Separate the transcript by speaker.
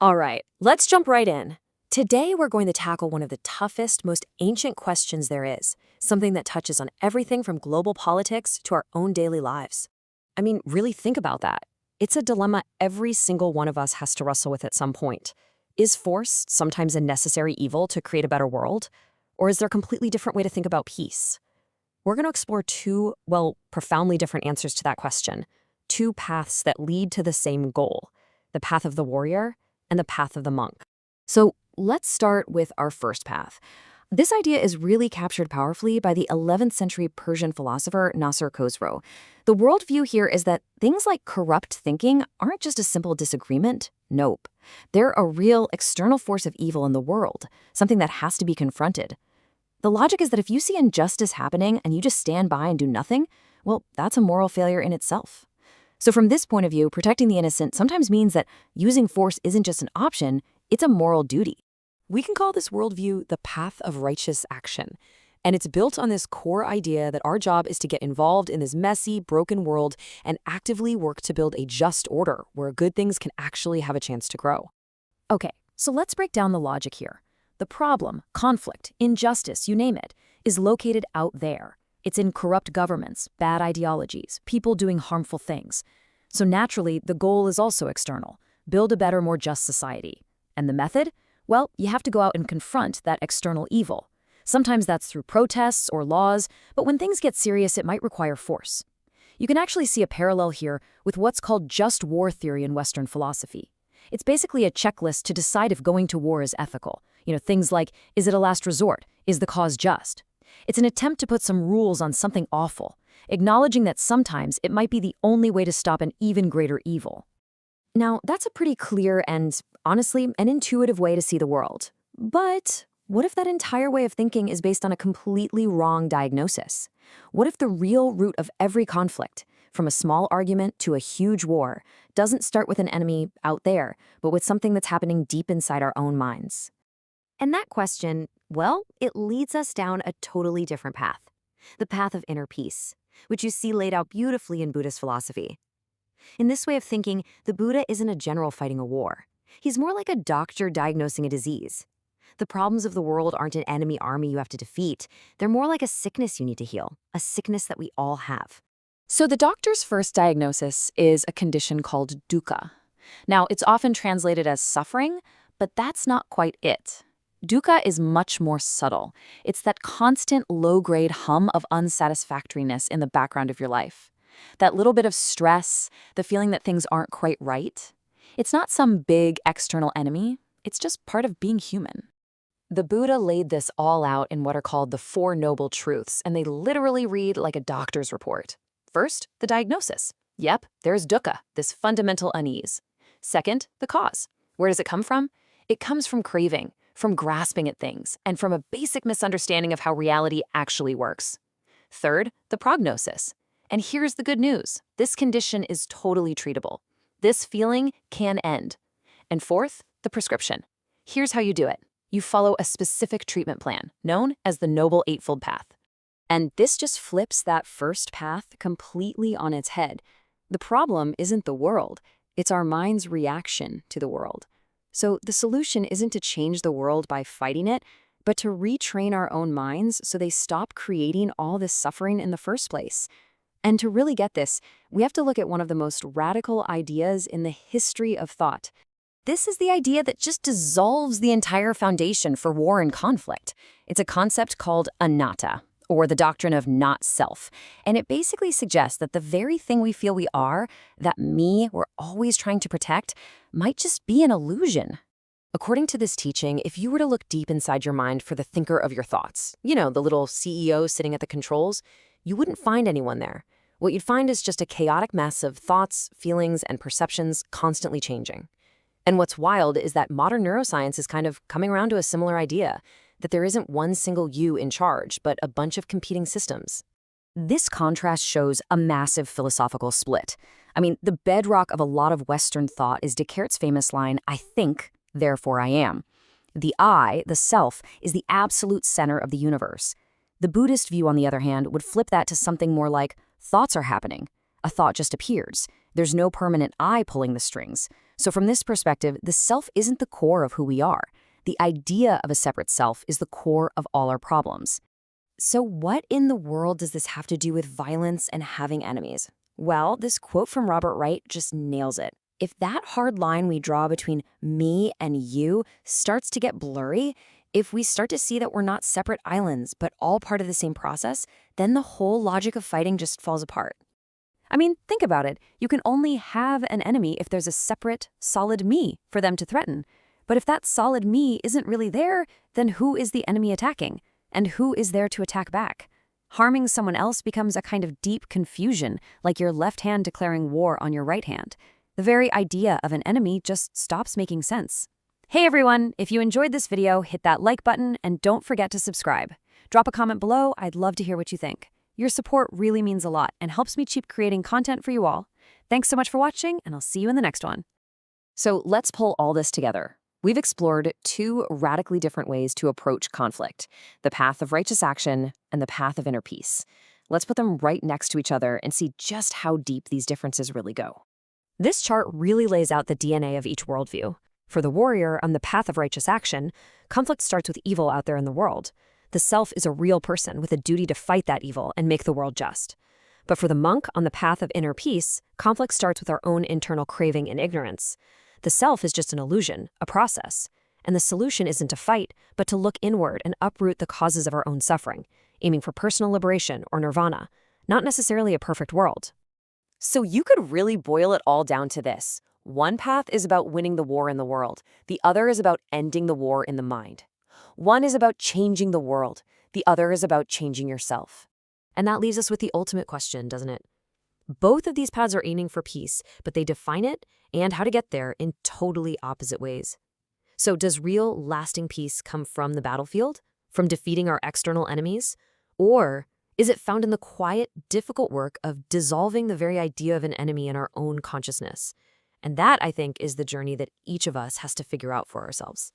Speaker 1: All right, let's jump right in. Today, we're going to tackle one of the toughest, most ancient questions there is, something that touches on everything from global politics to our own daily lives. I mean, really think about that. It's a dilemma every single one of us has to wrestle with at some point. Is force sometimes a necessary evil to create a better world? Or is there a completely different way to think about peace? We're going to explore two, well, profoundly different answers to that question. Two paths that lead to the same goal, the path of the warrior and the path of the monk. So let's start with our first path. This idea is really captured powerfully by the 11th century Persian philosopher Nasser Khosrow. The worldview here is that things like corrupt thinking aren't just a simple disagreement. Nope. They're a real external force of evil in the world, something that has to be confronted. The logic is that if you see injustice happening and you just stand by and do nothing, well, that's a moral failure in itself. So from this point of view, protecting the innocent sometimes means that using force isn't just an option, it's a moral duty. We can call this worldview the path of righteous action. And it's built on this core idea that our job is to get involved in this messy, broken world and actively work to build a just order where good things can actually have a chance to grow. Okay, so let's break down the logic here. The problem, conflict, injustice, you name it, is located out there. It's in corrupt governments, bad ideologies, people doing harmful things. So naturally, the goal is also external. Build a better, more just society. And the method? Well, you have to go out and confront that external evil. Sometimes that's through protests or laws, but when things get serious, it might require force. You can actually see a parallel here with what's called just war theory in Western philosophy. It's basically a checklist to decide if going to war is ethical. Things like, is it a last resort? Is the cause just? It's an attempt to put some rules on something awful, acknowledging that sometimes it might be the only way to stop an even greater evil. Now, that's a pretty clear and, honestly, an intuitive way to see the world. But what if that entire way of thinking is based on a completely wrong diagnosis? What if the real root of every conflict, from a small argument to a huge war, doesn't start with an enemy out there, but with something that's happening deep inside our own minds? And that question, well, it leads us down a totally different path, the path of inner peace, which you see laid out beautifully in Buddhist philosophy. In this way of thinking, the Buddha isn't a general fighting a war. He's more like a doctor diagnosing a disease. The problems of the world aren't an enemy army you have to defeat. They're more like a sickness you need to heal, a sickness that we all have. So the doctor's first diagnosis is a condition called dukkha. Now, it's often translated as suffering, but that's not quite it. Dukkha is much more subtle. It's that constant low-grade hum of unsatisfactoriness in the background of your life. That little bit of stress, the feeling that things aren't quite right. It's not some big external enemy. It's just part of being human. The Buddha laid this all out in what are called the Four Noble Truths, and they literally read like a doctor's report. First, the diagnosis. Yep, there's dukkha, this fundamental unease. Second, the cause. Where does it come from? It comes from craving, from grasping at things, and from a basic misunderstanding of how reality actually works. Third, the prognosis. And here's the good news. This condition is totally treatable. This feeling can end. And fourth, the prescription. Here's how you do it. You follow a specific treatment plan, known as the Noble Eightfold Path. And this just flips that first path completely on its head. The problem isn't the world, it's our mind's reaction to the world. So the solution isn't to change the world by fighting it, but to retrain our own minds so they stop creating all this suffering in the first place. And to really get this, we have to look at one of the most radical ideas in the history of thought. This is the idea that just dissolves the entire foundation for war and conflict. It's a concept called anatta, or the doctrine of not self. And it basically suggests that the very thing we feel we are, that me we're always trying to protect, might just be an illusion. According to this teaching, if you were to look deep inside your mind for the thinker of your thoughts, the little CEO sitting at the controls, you wouldn't find anyone there. What you'd find is just a chaotic mess of thoughts, feelings, and perceptions constantly changing. And what's wild is that modern neuroscience is kind of coming around to a similar idea, that there isn't one single you in charge, but a bunch of competing systems. This contrast shows a massive philosophical split. I mean, the bedrock of a lot of Western thought is Descartes' famous line, "I think, therefore I am." The I, the self, is the absolute center of the universe. The Buddhist view, on the other hand, would flip that to something more like, thoughts are happening. A thought just appears. There's no permanent I pulling the strings. So from this perspective, the self isn't the core of who we are. The idea of a separate self is the core of all our problems. So what in the world does this have to do with violence and having enemies? Well, this quote from Robert Wright just nails it. If that hard line we draw between me and you starts to get blurry, if we start to see that we're not separate islands, but all part of the same process, then the whole logic of fighting just falls apart. I mean, think about it. You can only have an enemy if there's a separate, solid me for them to threaten. But if that solid me isn't really there, then who is the enemy attacking? And who is there to attack back? Harming someone else becomes a kind of deep confusion, like your left hand declaring war on your right hand. The very idea of an enemy just stops making sense. Hey everyone, if you enjoyed this video, hit that like button and don't forget to subscribe. Drop a comment below, I'd love to hear what you think. Your support really means a lot and helps me keep creating content for you all. Thanks so much for watching, and I'll see you in the next one. So let's pull all this together. We've explored two radically different ways to approach conflict, the path of righteous action and the path of inner peace. Let's put them right next to each other and see just how deep these differences really go. This chart really lays out the DNA of each worldview. For the warrior on the path of righteous action, conflict starts with evil out there in the world. The self is a real person with a duty to fight that evil and make the world just. But for the monk on the path of inner peace, conflict starts with our own internal craving and ignorance. The self is just an illusion, a process. And the solution isn't to fight, but to look inward and uproot the causes of our own suffering, aiming for personal liberation or nirvana, not necessarily a perfect world. So you could really boil it all down to this. One path is about winning the war in the world. The other is about ending the war in the mind. One is about changing the world. The other is about changing yourself. And that leaves us with the ultimate question, doesn't it? Both of these paths are aiming for peace, but they define it and how to get there in totally opposite ways. So does real, lasting peace come from the battlefield? From defeating our external enemies? Or is it found in the quiet, difficult work of dissolving the very idea of an enemy in our own consciousness? And that, I think, is the journey that each of us has to figure out for ourselves.